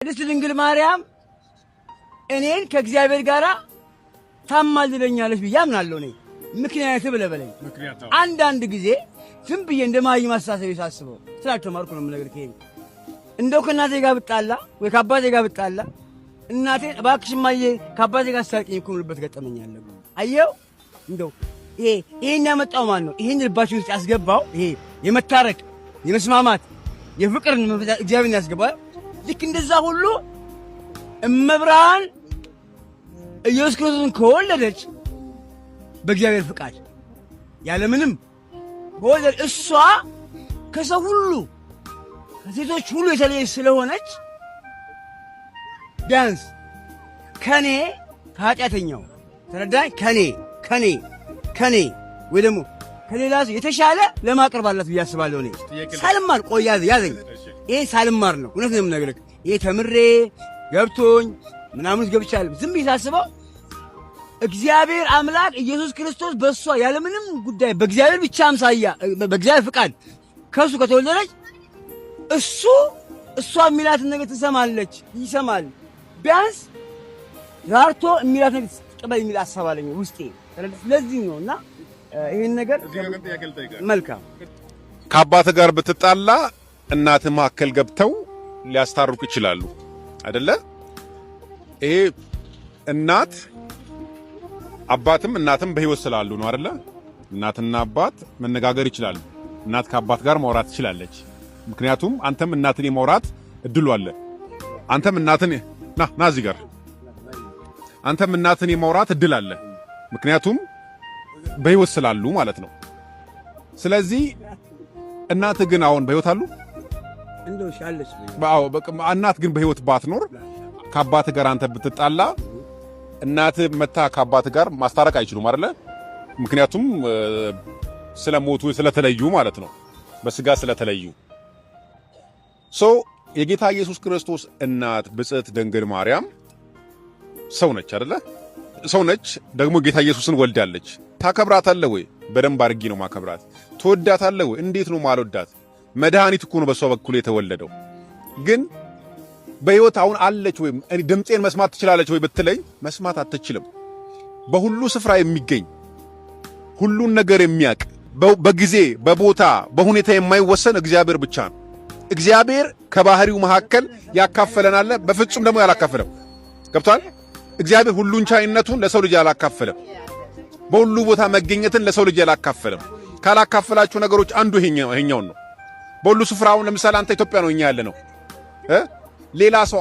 ቅድስት ድንግል ማርያም እኔን ከእግዚአብሔር ጋር ታማልደኛለች ብዬ አምናለሁ። እኔ ምክንያት ብለበለኝ አንዳንድ ጊዜ ዝም ብዬ እንደማይ ማሳሰብ ሳስበው ስላልተማርኩ ነው የምነግርህ። ከሄ እንደው ከእናቴ ጋር ብጣላ ወይ ከአባቴ ጋር ብጣላ እናቴ እባክሽ እማዬ ከአባቴ ጋር አስታርቂኝ እኮ የምልበት ገጠመኝ አለ። አየው እንደው ይሄን ያመጣው ማን ነው? ይሄን ልባችሁ ውስጥ ያስገባው ይሄ የመታረቅ የመስማማት የፍቅርን እግዚአብሔር ያስገባው። ልክ እንደዛ ሁሉ እመብርሃን ኢየሱስ ክርስቶስን ከወለደች በእግዚአብሔር ፍቃድ ያለምንም በወለድ እሷ ከሰው ሁሉ ከሴቶች ሁሉ የተለየች ስለሆነች ቢያንስ ከኔ ከኃጢአተኛው ተረዳኝ ከኔ ወይ ደግሞ ከሌላ ሰው የተሻለ ለማቅረብ አላት ብዬ አስባለሁ። እኔ ሳልማር ቆይ ያዘኝ። ይሄ ሳልማር ነው እውነት ነው የምነግርህ። ይሄ ተምሬ ገብቶኝ ምናምን ገብቻለሁ። ዝም ብዬ ሳስበው እግዚአብሔር አምላክ ኢየሱስ ክርስቶስ በእሷ ያለምንም ጉዳይ በእግዚአብሔር ብቻ አምሳያ በእግዚአብሔር ፍቃድ ከሱ ከተወለደች እሷ የሚላትን ነገር ትሰማለች፣ ይሰማል። ቢያንስ ራርቶ የሚላት ነገር ትቀበል የሚል አሰባለኝ ውስጤ። ስለዚህ ነውና ይሄን ነገር መልካም ከአባት ጋር ብትጣላ እናት መካከል ገብተው ሊያስታርቁ ይችላሉ አይደለ? ይሄ እናት አባትም እናትም በህይወት ስላሉ ነው አይደለ? እናትና አባት መነጋገር ይችላሉ። እናት ከአባት ጋር ማውራት ትችላለች። ምክንያቱም አንተም እናትን የማውራት እድሉ አለ። አንተም እናትን ና እዚህ ጋር አንተም እናትን የማውራት እድል አለ። ምክንያቱም በህይወት ስላሉ ማለት ነው። ስለዚህ እናት ግን አሁን በህይወት አሉ እንደው ሻለች። አዎ እናት ግን በህይወት ባትኖር ከአባት ጋር አንተ ብትጣላ እናት መታ ከአባት ጋር ማስታረቅ አይችሉም አይደለ? ምክንያቱም ስለሞቱ ስለተለዩ ማለት ነው። በስጋ ስለተለዩ የጌታ ኢየሱስ ክርስቶስ እናት ብጽዕት ድንግል ማርያም ሰው ነች አይደለ? ሰው ነች ደግሞ ጌታ ኢየሱስን ወልዳለች። ታከብራታለህ ወይ? በደንብ አድርጌ ነው ማከብራት። ትወዳታለህ ወይ? እንዴት ነው ማልወዳት? መድኃኒት እኮ ነው በሷ በኩል የተወለደው። ግን በህይወት አሁን አለች ወይ? ድምጼን መስማት ትችላለች ወይ ብትለኝ መስማት አትችልም። በሁሉ ስፍራ የሚገኝ ሁሉን ነገር የሚያውቅ በጊዜ በቦታ በሁኔታ የማይወሰን እግዚአብሔር ብቻ ነው። እግዚአብሔር ከባህሪው መካከል ያካፈለናል፣ በፍጹም ደግሞ ያላካፈለም። ገብቷል? እግዚአብሔር ሁሉን ቻይነቱን ለሰው ልጅ ያላካፈለም፣ በሁሉ ቦታ መገኘትን ለሰው ልጅ ያላካፈለም። ካላካፈላችሁ ነገሮች አንዱ ይሄኛው ነው። በሁሉ ስፍራውን ለምሳሌ አንተ ኢትዮጵያ ነው እኛ ያለ ነው ሌላ ሰው